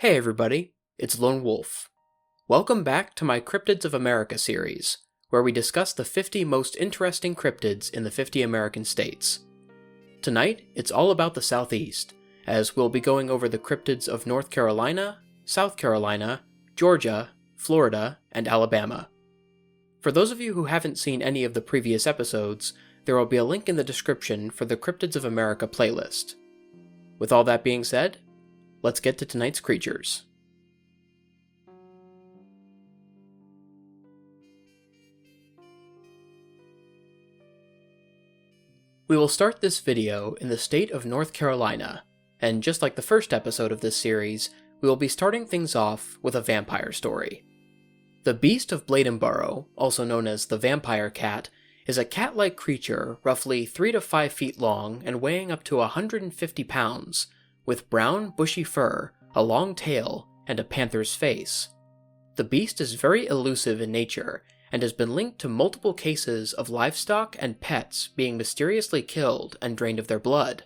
Hey everybody, it's Lone Wolf. Welcome back to my Cryptids of America series, where we discuss the 50 most interesting cryptids in the 50 American states. Tonight, it's all about the Southeast, as we'll be going over the cryptids of North Carolina, South Carolina, Georgia, Florida, and Alabama. For those of you who haven't seen any of the previous episodes, there will be a link in the description for the Cryptids of America playlist. With all that being said, let's get to tonight's creatures. We will start this video in the state of North Carolina, and just like the first episode of this series, we will be starting things off with a vampire story. The Beast of Bladenboro, also known as the Vampire Cat, is a cat-like creature roughly 3 to 5 feet long and weighing up to 150 pounds, with brown, bushy fur, a long tail, and a panther's face. The beast is very elusive in nature, and has been linked to multiple cases of livestock and pets being mysteriously killed and drained of their blood.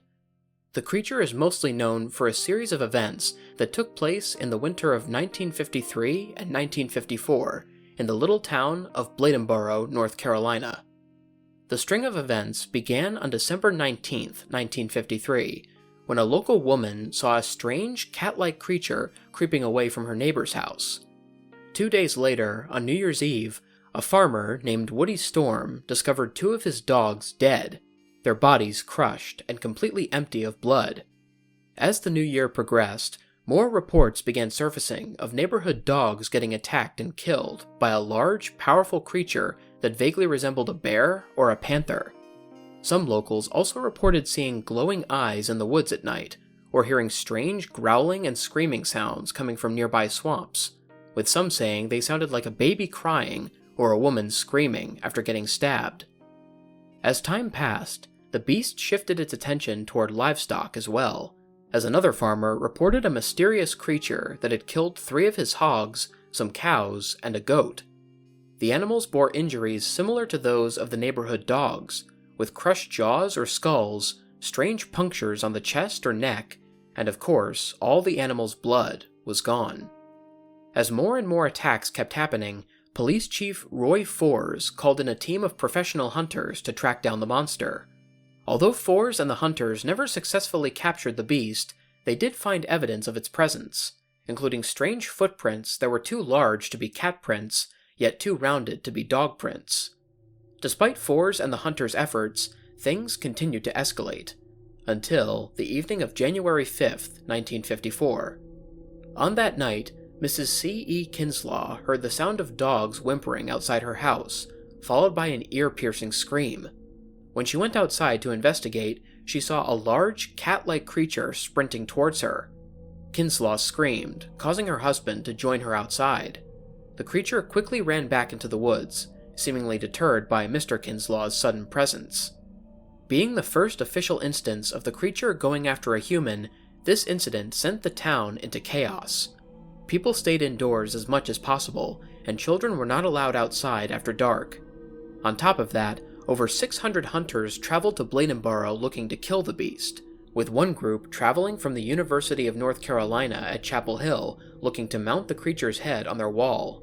The creature is mostly known for a series of events that took place in the winter of 1953 and 1954 in the little town of Bladenboro, North Carolina. The string of events began on December 19, 1953, when a local woman saw a strange cat-like creature creeping away from her neighbor's house. 2 days later, on New Year's Eve, a farmer named Woody Storm discovered 2 of his dogs dead, their bodies crushed and completely empty of blood. As the new year progressed, more reports began surfacing of neighborhood dogs getting attacked and killed by a large, powerful creature that vaguely resembled a bear or a panther. Some locals also reported seeing glowing eyes in the woods at night, or hearing strange growling and screaming sounds coming from nearby swamps, with some saying they sounded like a baby crying or a woman screaming after getting stabbed. As time passed, the beast shifted its attention toward livestock as well, as another farmer reported a mysterious creature that had killed 3 of his hogs, some cows, and a goat. The animals bore injuries similar to those of the neighborhood dogs, with crushed jaws or skulls, strange punctures on the chest or neck, and of course, all the animal's blood was gone. As more and more attacks kept happening, Police Chief Roy Fors called in a team of professional hunters to track down the monster. Although Fors and the hunters never successfully captured the beast, they did find evidence of its presence, including strange footprints that were too large to be cat prints, yet too rounded to be dog prints. Despite Fors and the hunters' efforts, things continued to escalate, until the evening of January 5th, 1954. On that night, Mrs. C.E. Kinslaw heard the sound of dogs whimpering outside her house, followed by an ear-piercing scream. When she went outside to investigate, she saw a large, cat-like creature sprinting towards her. Kinslaw screamed, causing her husband to join her outside. The creature quickly ran back into the woods, seemingly deterred by Mr. Kinslaw's sudden presence. Being the first official instance of the creature going after a human, this incident sent the town into chaos. People stayed indoors as much as possible, and children were not allowed outside after dark. On top of that, over 600 hunters traveled to Bladenboro looking to kill the beast, with one group traveling from the University of North Carolina at Chapel Hill looking to mount the creature's head on their wall.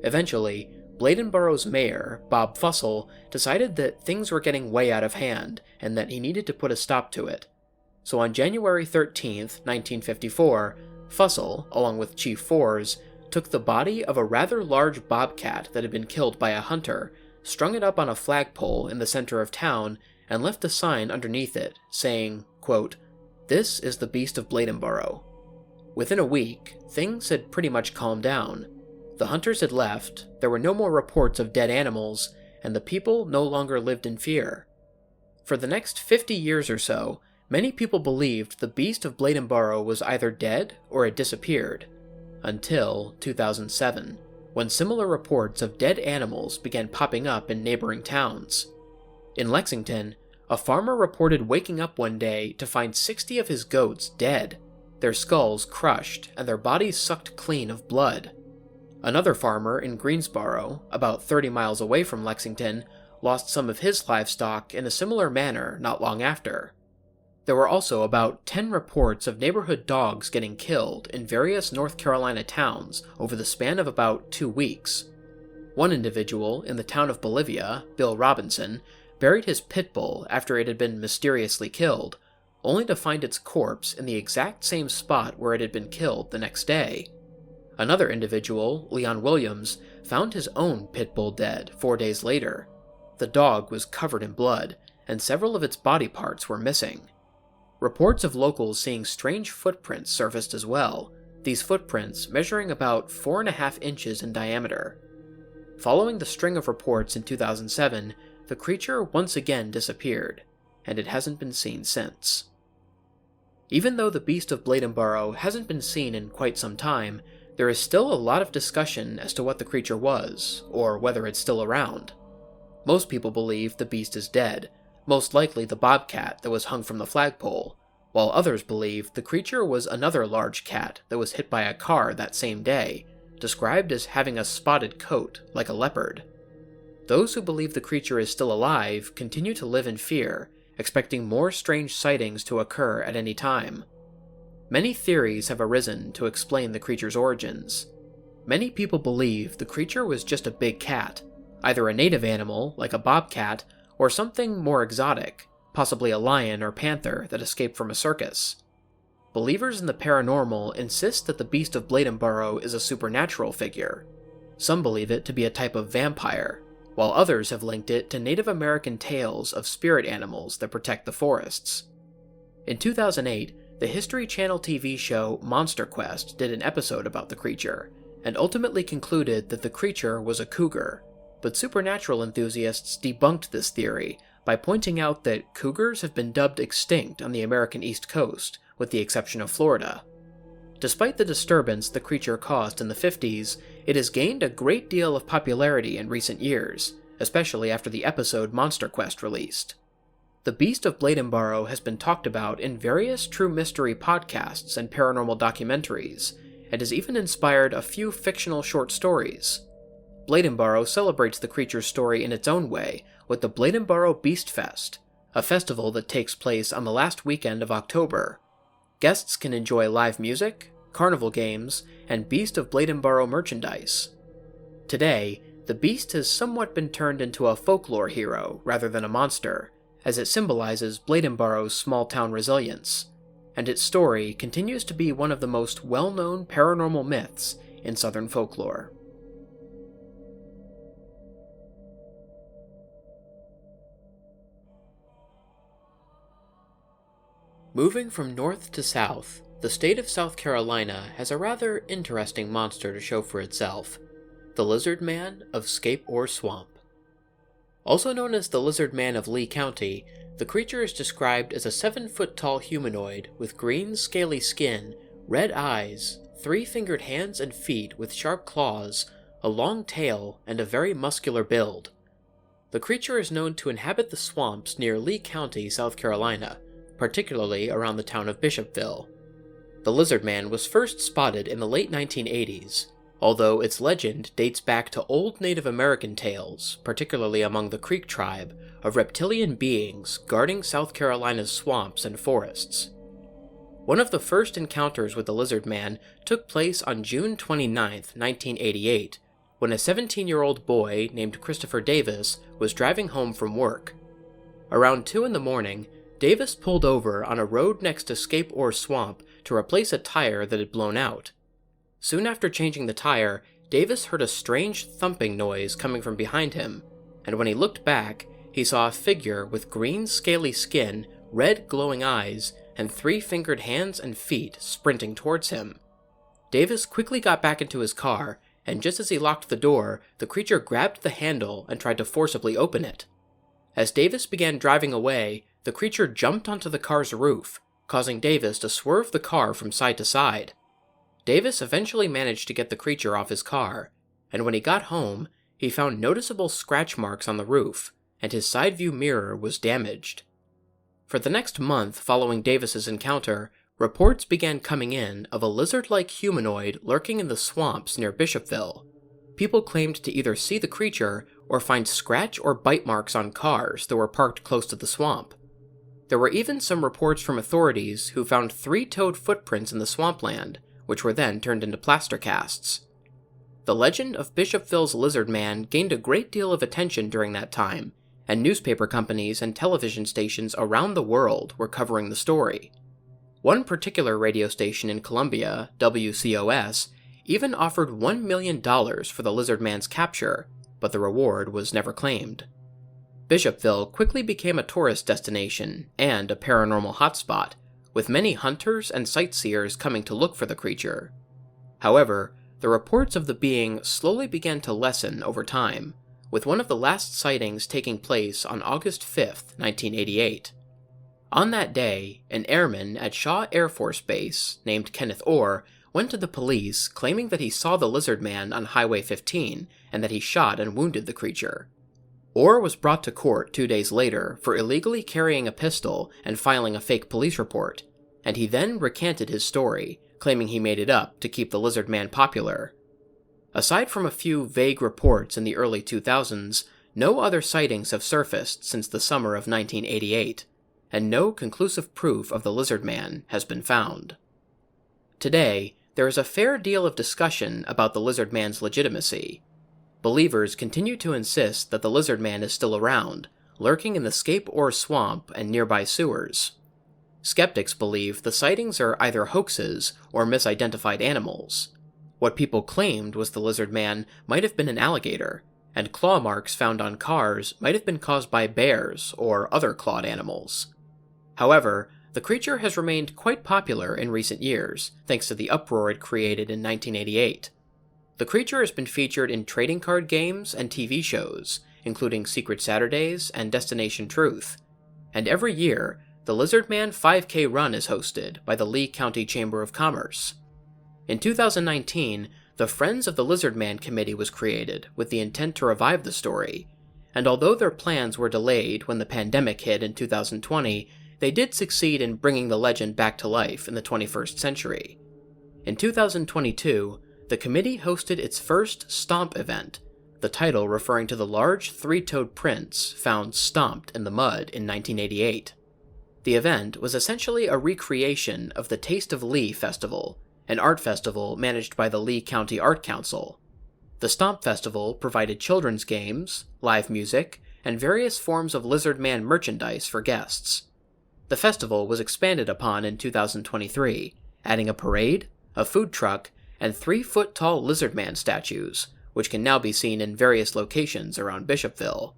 Eventually, Bladenboro's mayor, Bob Fussell, decided that things were getting way out of hand and that he needed to put a stop to it. So on January 13th, 1954, Fussell, along with Chief Fors, took the body of a rather large bobcat that had been killed by a hunter, strung it up on a flagpole in the center of town, and left a sign underneath it, saying, quote, "This is the Beast of Bladenboro." Within a week, things had pretty much calmed down. The hunters had left, there were no more reports of dead animals, and the people no longer lived in fear. For the next 50 years or so, many people believed the Beast of Bladenboro was either dead or had disappeared, until 2007, when similar reports of dead animals began popping up in neighboring towns. In Lexington, a farmer reported waking up one day to find 60 of his goats dead, their skulls crushed and their bodies sucked clean of blood. Another farmer in Greensboro, about 30 miles away from Lexington, lost some of his livestock in a similar manner not long after. There were also about 10 reports of neighborhood dogs getting killed in various North Carolina towns over the span of about 2 weeks. One individual in the town of Bolivia, Bill Robinson, buried his pit bull after it had been mysteriously killed, only to find its corpse in the exact same spot where it had been killed the next day. Another individual, Leon Williams, found his own pit bull dead 4 days later. The dog was covered in blood, and several of its body parts were missing. Reports of locals seeing strange footprints surfaced as well, these footprints measuring about 4.5 inches in diameter. Following the string of reports in 2007, the creature once again disappeared, and it hasn't been seen since. Even though the beast of Bladenboro hasn't been seen in quite some time, there is still a lot of discussion as to what the creature was, or whether it's still around. Most people believe the beast is dead, most likely the bobcat that was hung from the flagpole, while others believe the creature was another large cat that was hit by a car that same day, described as having a spotted coat like a leopard. Those who believe the creature is still alive continue to live in fear, expecting more strange sightings to occur at any time. Many theories have arisen to explain the creature's origins. Many people believe the creature was just a big cat, either a native animal like a bobcat, or something more exotic, possibly a lion or panther that escaped from a circus. Believers in the paranormal insist that the beast of Bladenboro is a supernatural figure. Some believe it to be a type of vampire, while others have linked it to Native American tales of spirit animals that protect the forests. In 2008, the History Channel TV show Monster Quest did an episode about the creature, and ultimately concluded that the creature was a cougar, but supernatural enthusiasts debunked this theory by pointing out that cougars have been dubbed extinct on the American East Coast, with the exception of Florida. Despite the disturbance the creature caused in the 50s, it has gained a great deal of popularity in recent years, especially after the episode Monster Quest released. The beast of Bladenboro has been talked about in various true mystery podcasts and paranormal documentaries, and has even inspired a few fictional short stories. Bladenboro celebrates the creature's story in its own way with the Bladenboro Beast Fest, a festival that takes place on the last weekend of October. Guests can enjoy live music, carnival games, and Beast of Bladenboro merchandise. Today, the beast has somewhat been turned into a folklore hero rather than a monster, as it symbolizes Bladenboro's small-town resilience, and its story continues to be one of the most well-known paranormal myths in Southern folklore. Moving from north to south, the state of South Carolina has a rather interesting monster to show for itself, the Lizard Man of Scape Swamp. Also known as the Lizard Man of Lee County, the creature is described as a 7-foot-tall humanoid with green, scaly skin, red eyes, 3-fingered hands and feet with sharp claws, a long tail, and a very muscular build. The creature is known to inhabit the swamps near Lee County, South Carolina, particularly around the town of Bishopville. The Lizard Man was first spotted in the late 1980s, although its legend dates back to old Native American tales, particularly among the Creek tribe, of reptilian beings guarding South Carolina's swamps and forests. One of the first encounters with the Lizard Man took place on June 29, 1988, when a 17-year-old boy named Christopher Davis was driving home from work. Around 2 in the morning, Davis pulled over on a road next to Scape Swamp to replace a tire that had blown out. Soon after changing the tire, Davis heard a strange thumping noise coming from behind him, and when he looked back, he saw a figure with green scaly skin, red glowing eyes, and 3-fingered hands and feet sprinting towards him. Davis quickly got back into his car, and just as he locked the door, the creature grabbed the handle and tried to forcibly open it. As Davis began driving away, the creature jumped onto the car's roof, causing Davis to swerve the car from side to side. Davis eventually managed to get the creature off his car, and when he got home, he found noticeable scratch marks on the roof, and his side view mirror was damaged. For the next month following Davis's encounter, reports began coming in of a lizard-like humanoid lurking in the swamps near Bishopville. People claimed to either see the creature or find scratch or bite marks on cars that were parked close to the swamp. There were even some reports from authorities who found 3-toed footprints in the swampland, which were then turned into plaster casts. The legend of Bishopville's lizard man gained a great deal of attention during that time, and newspaper companies and television stations around the world were covering the story. One particular radio station in Colombia, WCOS, even offered $1 million for the lizard man's capture, but the reward was never claimed. Bishopville quickly became a tourist destination and a paranormal hotspot, with many hunters and sightseers coming to look for the creature. However, the reports of the being slowly began to lessen over time, with one of the last sightings taking place on August 5, 1988. On that day, an airman at Shaw Air Force Base named Kenneth Orr went to the police claiming that he saw the lizard man on Highway 15 and that he shot and wounded the creature. Orr was brought to court 2 days later for illegally carrying a pistol and filing a fake police report, and he then recanted his story, claiming he made it up to keep the lizard man popular. Aside from a few vague reports in the early 2000s, no other sightings have surfaced since the summer of 1988, and no conclusive proof of the lizard man has been found. Today, there is a fair deal of discussion about the lizard man's legitimacy. Believers continue to insist that the lizard man is still around, lurking in the Scape ore swamp and nearby sewers. Skeptics believe the sightings are either hoaxes or misidentified animals. What people claimed was the lizard man might have been an alligator, and claw marks found on cars might have been caused by bears or other clawed animals. However, the creature has remained quite popular in recent years, thanks to the uproar it created in 1988. The creature has been featured in trading card games and TV shows, including Secret Saturdays and Destination Truth, and every year, the Lizard Man 5K Run is hosted by the Lee County Chamber of Commerce. In 2019, the Friends of the Lizard Man Committee was created with the intent to revive the story, and although their plans were delayed when the pandemic hit in 2020, they did succeed in bringing the legend back to life in the 21st century. In 2022, the committee hosted its first Stomp event, the title referring to the large 3-toed prints found stomped in the mud in 1988. The event was essentially a recreation of the Taste of Lee Festival, an art festival managed by the Lee County Art Council. The Stomp Festival provided children's games, live music, and various forms of Lizard Man merchandise for guests. The festival was expanded upon in 2023, adding a parade, a food truck, and 3-foot-tall Lizard Man statues, which can now be seen in various locations around Bishopville.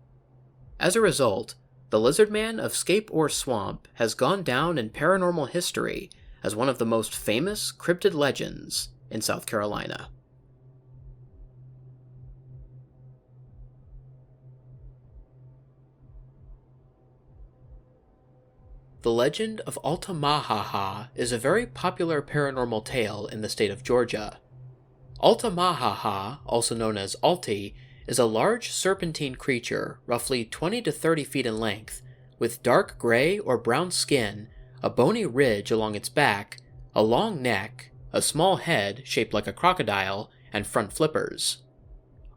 As a result, the Lizard Man of Scape ore Swamp has gone down in paranormal history as one of the most famous cryptid legends in South Carolina. The legend of Altamaha-ha is a very popular paranormal tale in the state of Georgia. Altamaha-ha, also known as Alti, is a large serpentine creature roughly 20 to 30 feet in length, with dark gray or brown skin, a bony ridge along its back, a long neck, a small head shaped like a crocodile, and front flippers.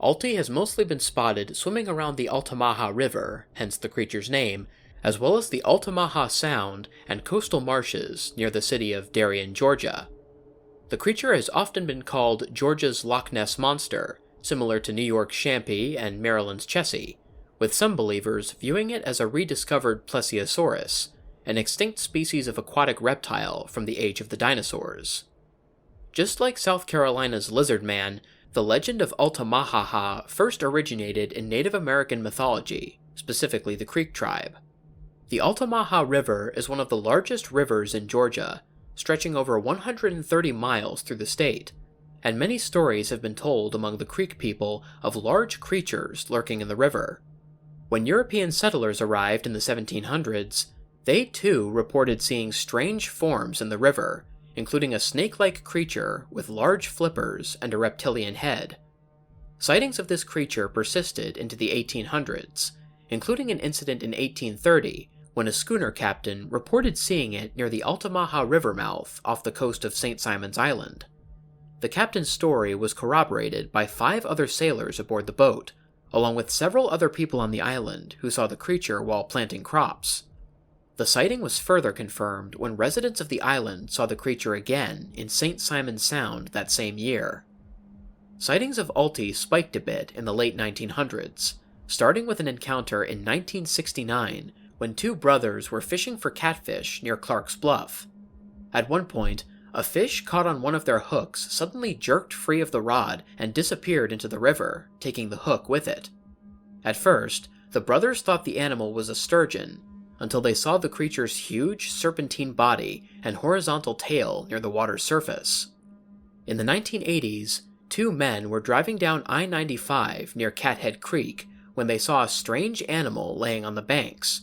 Alti has mostly been spotted swimming around the Altamaha River, hence the creature's name, as well as the Altamaha Sound and coastal marshes near the city of Darien, Georgia. The creature has often been called Georgia's Loch Ness Monster, similar to New York's Champy and Maryland's Chessie, with some believers viewing it as a rediscovered Plesiosaurus, an extinct species of aquatic reptile from the age of the dinosaurs. Just like South Carolina's Lizard Man, the legend of Altamaha-ha first originated in Native American mythology, specifically the Creek tribe. The Altamaha River is one of the largest rivers in Georgia, stretching over 130 miles through the state, and many stories have been told among the Creek people of large creatures lurking in the river. When European settlers arrived in the 1700s, they too reported seeing strange forms in the river, including a snake-like creature with large flippers and a reptilian head. Sightings of this creature persisted into the 1800s, including an incident in 1830 when a schooner captain reported seeing it near the Altamaha River mouth off the coast of St. Simon's Island. The captain's story was corroborated by 5 other sailors aboard the boat, along with several other people on the island who saw the creature while planting crops. The The sighting was further confirmed when residents of the island saw the creature again in St. Simon's Sound that same year. Sightings of Alti spiked a bit in the late 1900s, starting with an encounter in 1969 when two brothers were fishing for catfish near Clark's Bluff. At one point, a fish caught on one of their hooks suddenly jerked free of the rod and disappeared into the river, taking the hook with it. At first, the brothers thought the animal was a sturgeon, until they saw the creature's huge serpentine body and horizontal tail near the water's surface. In the 1980s, two men were driving down I-95 near Cathead Creek when they saw a strange animal laying on the banks.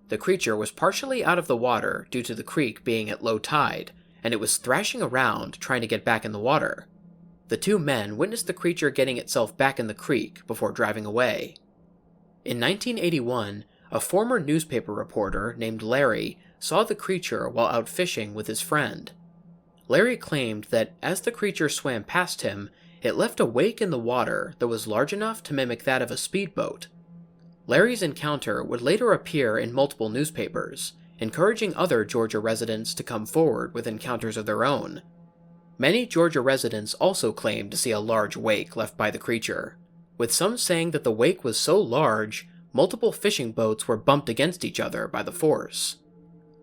The creature was partially out of the water due to the creek being at low tide, and it was thrashing around trying to get back in the water. The two men witnessed the creature getting itself back in the creek before driving away. In 1981, a former newspaper reporter named Larry saw the creature while out fishing with his friend. Larry claimed that as the creature swam past him, it left a wake in the water that was large enough to mimic that of a speedboat. Larry's encounter would later appear in multiple newspapers, encouraging other Georgia residents to come forward with encounters of their own. Many Georgia residents also claimed to see a large wake left by the creature, with some saying that the wake was so large, multiple fishing boats were bumped against each other by the force.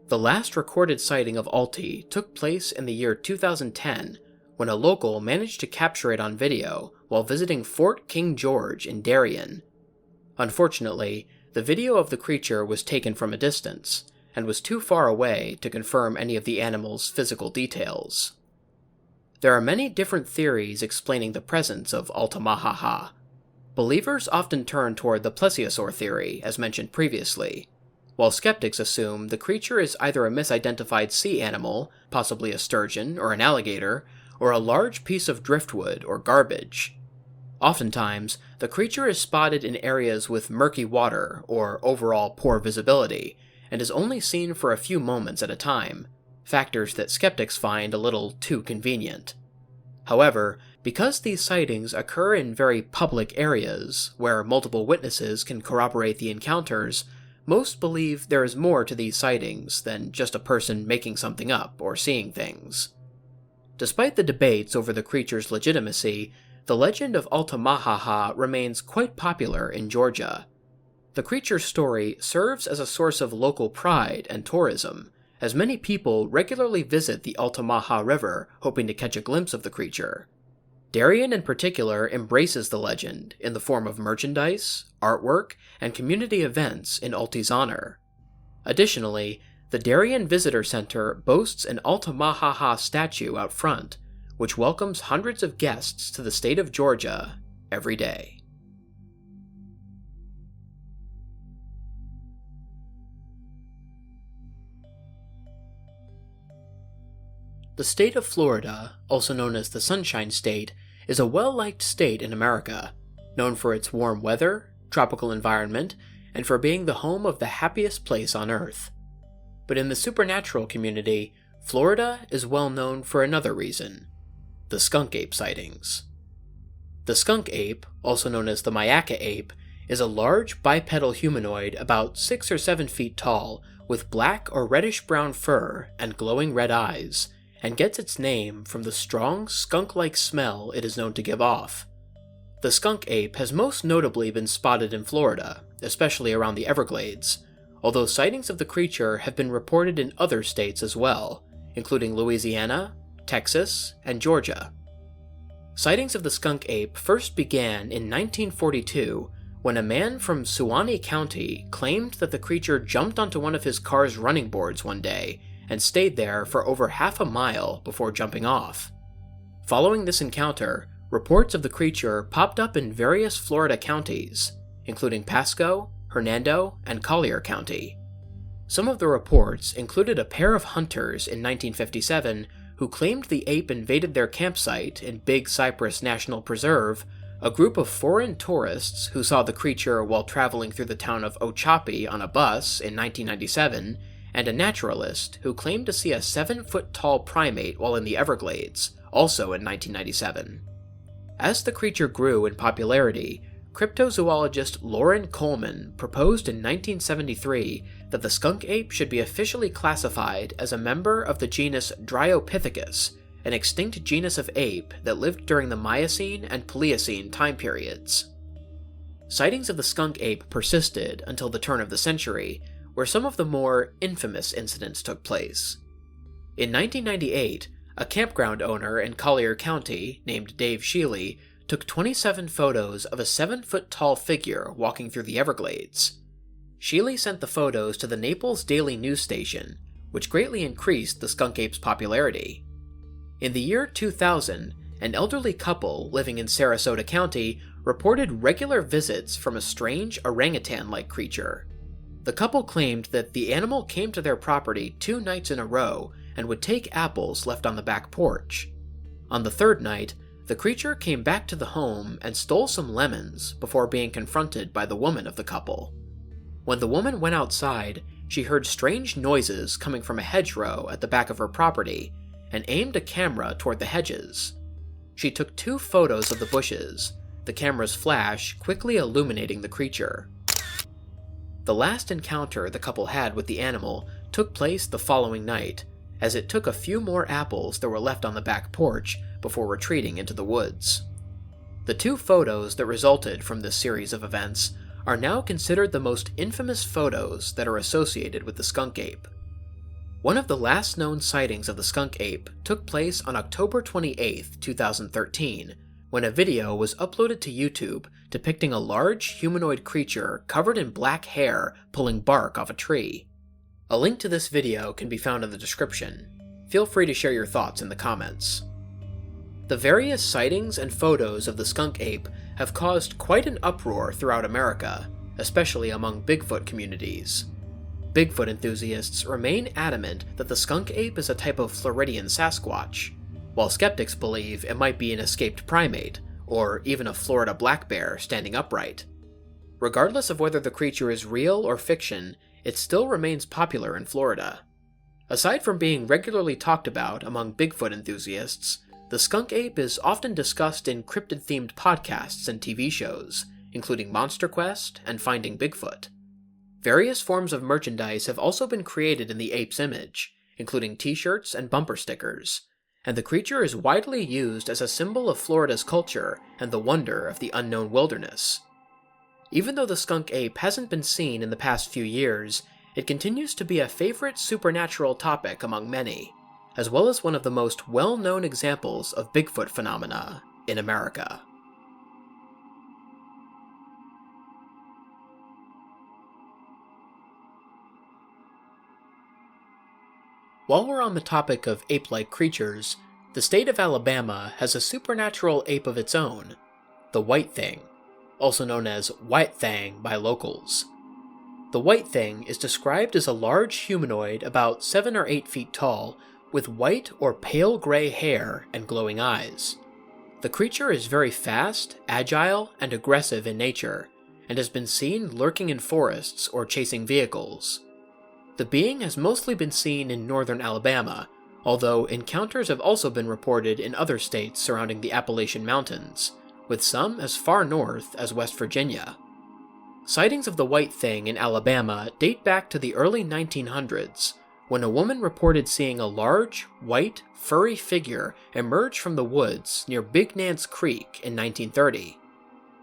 The last recorded sighting of Alti took place in the year 2010, when a local managed to capture it on video while visiting Fort King George in Darien. Unfortunately, the video of the creature was taken from a distance, and was too far away to confirm any of the animal's physical details. There are many different theories explaining the presence of Altamaha-ha. Believers often turn toward the plesiosaur theory, as mentioned previously, while skeptics assume the creature is either a misidentified sea animal, possibly a sturgeon or an alligator, or a large piece of driftwood or garbage. Oftentimes, the creature is spotted in areas with murky water or overall poor visibility, and is only seen for a few moments at a time, factors that skeptics find a little too convenient. However, because these sightings occur in very public areas, where multiple witnesses can corroborate the encounters, most believe there is more to these sightings than just a person making something up or seeing things. Despite the debates over the creature's legitimacy, the legend of Altamaha-ha remains quite popular in Georgia. The creature's story serves as a source of local pride and tourism, as many people regularly visit the Altamaha River hoping to catch a glimpse of the creature. Darien in particular embraces the legend in the form of merchandise, artwork, and community events in Alti's honor. Additionally, the Darien Visitor Center boasts an Altamaha-ha statue out front, which welcomes hundreds of guests to the state of Georgia every day. The state of Florida, also known as the Sunshine State, is a well-liked state in America, known for its warm weather, tropical environment, and for being the home of the happiest place on Earth. But in the supernatural community, Florida is well known for another reason: the skunk ape sightings. The skunk ape, also known as the Myakka ape, is a large bipedal humanoid about 6 or 7 feet tall, with black or reddish-brown fur and glowing red eyes, and gets its name from the strong skunk-like smell it is known to give off. The skunk ape has most notably been spotted in Florida, especially around the Everglades, although sightings of the creature have been reported in other states as well, including Louisiana, Texas, and Georgia. Sightings of the skunk ape first began in 1942 when a man from Suwannee County claimed that the creature jumped onto one of his car's running boards one day and stayed there for over half a mile before jumping off. Following this encounter, reports of the creature popped up in various Florida counties, including Pasco, Hernando, and Collier County. Some of the reports included a pair of hunters in 1957 who claimed the ape invaded their campsite in Big Cypress National Preserve, a group of foreign tourists who saw the creature while traveling through the town of Ochapi on a bus in 1997, and a naturalist who claimed to see a 7-foot-tall primate while in the Everglades, also in 1997. As the creature grew in popularity, cryptozoologist Loren Coleman proposed in 1973 that the skunk ape should be officially classified as a member of the genus Dryopithecus, an extinct genus of ape that lived during the Miocene and Pliocene time periods. Sightings of the skunk ape persisted until the turn of the century, where some of the more infamous incidents took place. In 1998, a campground owner in Collier County named Dave Shealy took 27 photos of a 7-foot-tall figure walking through the Everglades. Shealy sent the photos to the Naples Daily News Station, which greatly increased the skunk ape's popularity. In the year 2000, an elderly couple living in Sarasota County reported regular visits from a strange orangutan-like creature. The couple claimed that the animal came to their property 2 nights in a row and would take apples left on the back porch. On the 3rd night, the creature came back to the home and stole some lemons before being confronted by the woman of the couple. When the woman went outside, she heard strange noises coming from a hedgerow at the back of her property and aimed a camera toward the hedges. She took 2 photos of the bushes, the camera's flash quickly illuminating the creature. The last encounter the couple had with the animal took place the following night, as it took a few more apples that were left on the back porch before retreating into the woods. The 2 photos that resulted from this series of events are now considered the most infamous photos that are associated with the skunk ape. One of the last known sightings of the skunk ape took place on October 28, 2013, when a video was uploaded to YouTube depicting a large humanoid creature covered in black hair pulling bark off a tree. A link to this video can be found in the description. Feel free to share your thoughts in the comments. The various sightings and photos of the skunk ape have caused quite an uproar throughout America, especially among Bigfoot communities. Bigfoot enthusiasts remain adamant that the skunk ape is a type of Floridian Sasquatch, while skeptics believe it might be an escaped primate, or even a Florida black bear standing upright. Regardless of whether the creature is real or fiction, it still remains popular in Florida. Aside from being regularly talked about among Bigfoot enthusiasts, the skunk ape is often discussed in cryptid-themed podcasts and TV shows, including Monster Quest and Finding Bigfoot. Various forms of merchandise have also been created in the ape's image, including t-shirts and bumper stickers, and the creature is widely used as a symbol of Florida's culture and the wonder of the unknown wilderness. Even though the skunk ape hasn't been seen in the past few years, it continues to be a favorite supernatural topic among many, as well as one of the most well-known examples of Bigfoot phenomena in America. While we're on the topic of ape-like creatures, the state of Alabama has a supernatural ape of its own, the White Thing, also known as White Thang by locals. The White Thing is described as a large humanoid about 7 or 8 feet tall, with white or pale gray hair and glowing eyes. The creature is very fast, agile, and aggressive in nature, and has been seen lurking in forests or chasing vehicles. The being has mostly been seen in northern Alabama, although encounters have also been reported in other states surrounding the Appalachian Mountains, with some as far north as West Virginia. Sightings of the White Thing in Alabama date back to the early 1900s, when a woman reported seeing a large, white, furry figure emerge from the woods near Big Nance Creek in 1930.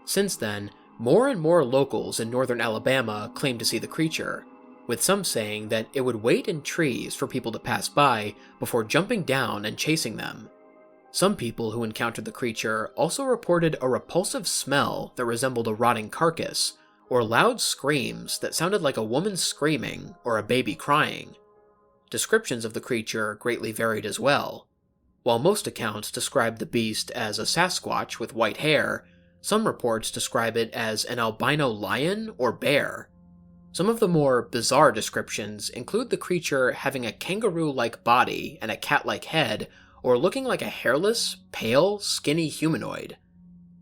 Since then, more and more locals in northern Alabama claim to see the creature, with some saying that it would wait in trees for people to pass by before jumping down and chasing them. Some people who encountered the creature also reported a repulsive smell that resembled a rotting carcass, or loud screams that sounded like a woman screaming or a baby crying. Descriptions of the creature greatly varied as well. While most accounts describe the beast as a Sasquatch with white hair, some reports describe it as an albino lion or bear. Some of the more bizarre descriptions include the creature having a kangaroo-like body and a cat-like head, or looking like a hairless, pale, skinny humanoid.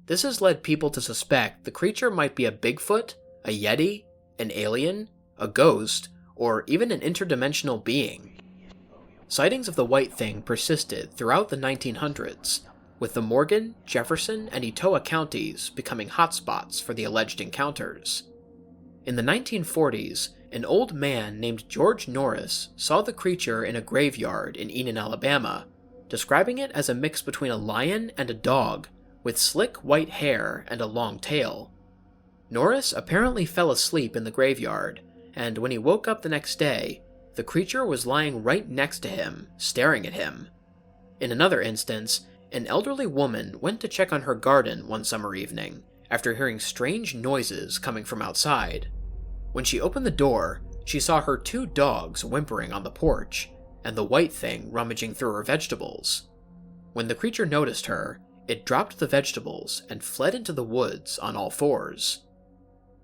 This has led people to suspect the creature might be a Bigfoot, a Yeti, an alien, a ghost, or even an interdimensional being. Sightings of the White Thing persisted throughout the 1900s, with the Morgan, Jefferson, and Etowah counties becoming hotspots for the alleged encounters. In the 1940s, an old man named George Norris saw the creature in a graveyard in Enon, Alabama, describing it as a mix between a lion and a dog, with slick white hair and a long tail. Norris apparently fell asleep in the graveyard, and when he woke up the next day, the creature was lying right next to him, staring at him. In another instance, an elderly woman went to check on her garden one summer evening after hearing strange noises coming from outside. When she opened the door, she saw her 2 dogs whimpering on the porch, and the white thing rummaging through her vegetables. When the creature noticed her, it dropped the vegetables and fled into the woods on all 4s.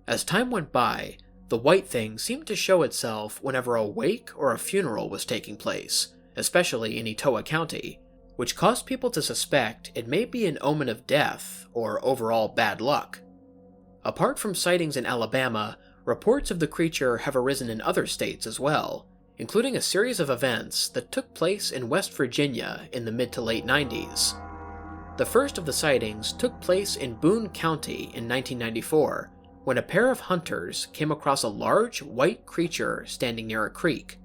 As time went by, the white thing seemed to show itself whenever a wake or a funeral was taking place, especially in Etowah County, which caused people to suspect it may be an omen of death or overall bad luck. Apart from sightings in Alabama, reports of the creature have arisen in other states as well, including a series of events that took place in West Virginia in the mid to late 90s. The first of the sightings took place in Boone County in 1994, when a pair of hunters came across a large white creature standing near a creek.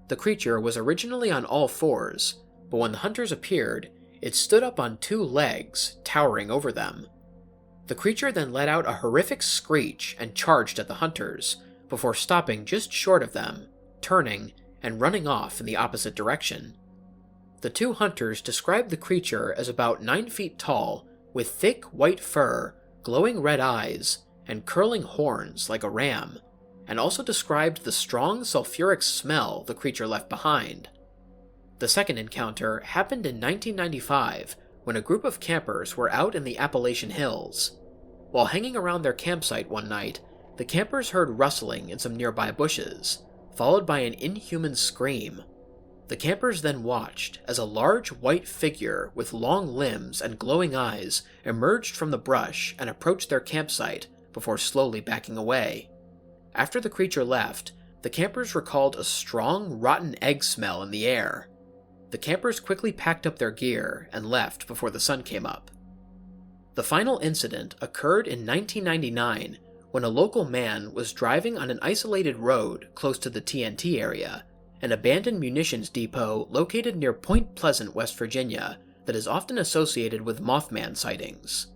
The creature was originally on all 4s, but when the hunters appeared, it stood up on 2 legs, towering over them. The creature then let out a horrific screech and charged at the hunters, before stopping just short of them, turning, and running off in the opposite direction. The 2 hunters described the creature as about 9 feet tall, with thick white fur, glowing red eyes, and curling horns like a ram, and also described the strong sulfuric smell the creature left behind. The second encounter happened in 1995 when a group of campers were out in the Appalachian Hills. While hanging around their campsite one night, the campers heard rustling in some nearby bushes, followed by an inhuman scream. The campers then watched as a large white figure with long limbs and glowing eyes emerged from the brush and approached their campsite before slowly backing away. After the creature left, the campers recalled a strong, rotten egg smell in the air. The campers quickly packed up their gear and left before the sun came up. The final incident occurred in 1999 when a local man was driving on an isolated road close to the TNT area, an abandoned munitions depot located near Point Pleasant, West Virginia, that is often associated with Mothman sightings.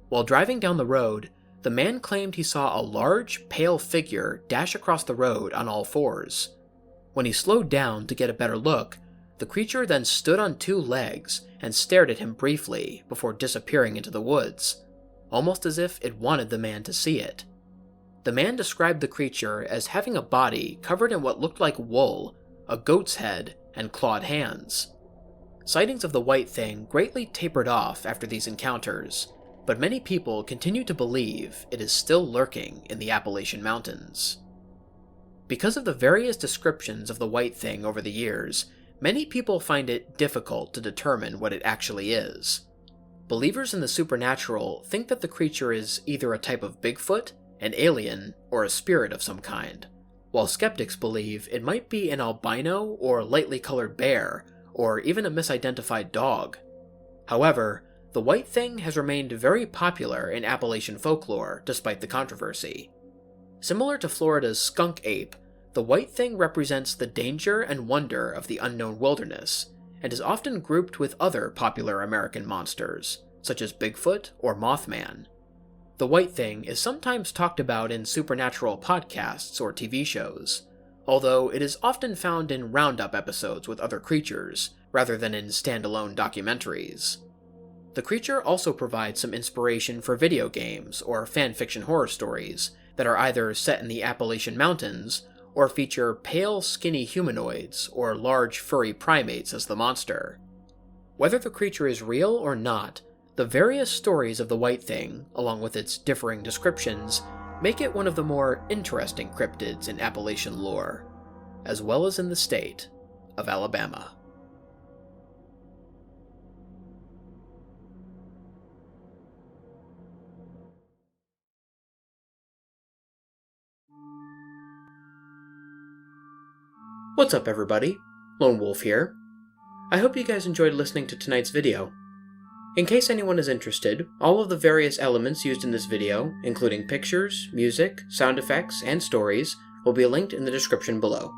While driving down the road, the man claimed he saw a large, pale figure dash across the road on all 4s. When he slowed down to get a better look, the creature then stood on 2 legs and stared at him briefly before disappearing into the woods, almost as if it wanted the man to see it. The man described the creature as having a body covered in what looked like wool, a goat's head, and clawed hands. Sightings of the white thing greatly tapered off after these encounters, but many people continue to believe it is still lurking in the Appalachian Mountains. Because of the various descriptions of the white thing over the years, many people find it difficult to determine what it actually is. Believers in the supernatural think that the creature is either a type of Bigfoot, an alien, or a spirit of some kind, while skeptics believe it might be an albino or lightly colored bear, or even a misidentified dog. However, the white thing has remained very popular in Appalachian folklore despite the controversy. Similar to Florida's Skunk Ape, the white thing represents the danger and wonder of the unknown wilderness, and is often grouped with other popular American monsters, such as Bigfoot or Mothman. The white thing is sometimes talked about in supernatural podcasts or TV shows, although it is often found in roundup episodes with other creatures, rather than in standalone documentaries. The creature also provides some inspiration for video games or fan-fiction horror stories that are either set in the Appalachian Mountains or feature pale, skinny humanoids or large, furry primates as the monster. Whether the creature is real or not, the various stories of the white thing, along with its differing descriptions, make it one of the more interesting cryptids in Appalachian lore, as well as in the state of Alabama. What's up everybody, Lone Wolf here. I hope you guys enjoyed listening to tonight's video. In case anyone is interested, all of the various elements used in this video, including pictures, music, sound effects, and stories, will be linked in the description below.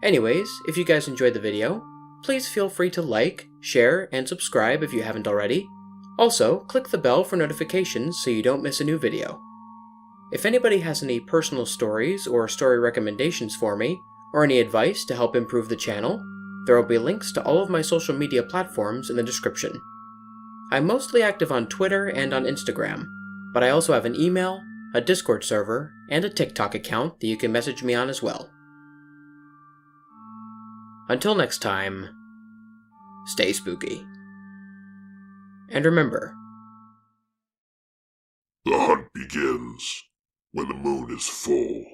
Anyways, if you guys enjoyed the video, please feel free to like, share, and subscribe if you haven't already. Also, click the bell for notifications so you don't miss a new video. If anybody has any personal stories or story recommendations for me, or any advice to help improve the channel, there will be links to all of my social media platforms in the description. I'm mostly active on Twitter and on Instagram, but I also have an email, a Discord server, and a TikTok account that you can message me on as well. Until next time, stay spooky. And remember, the hunt begins when the moon is full.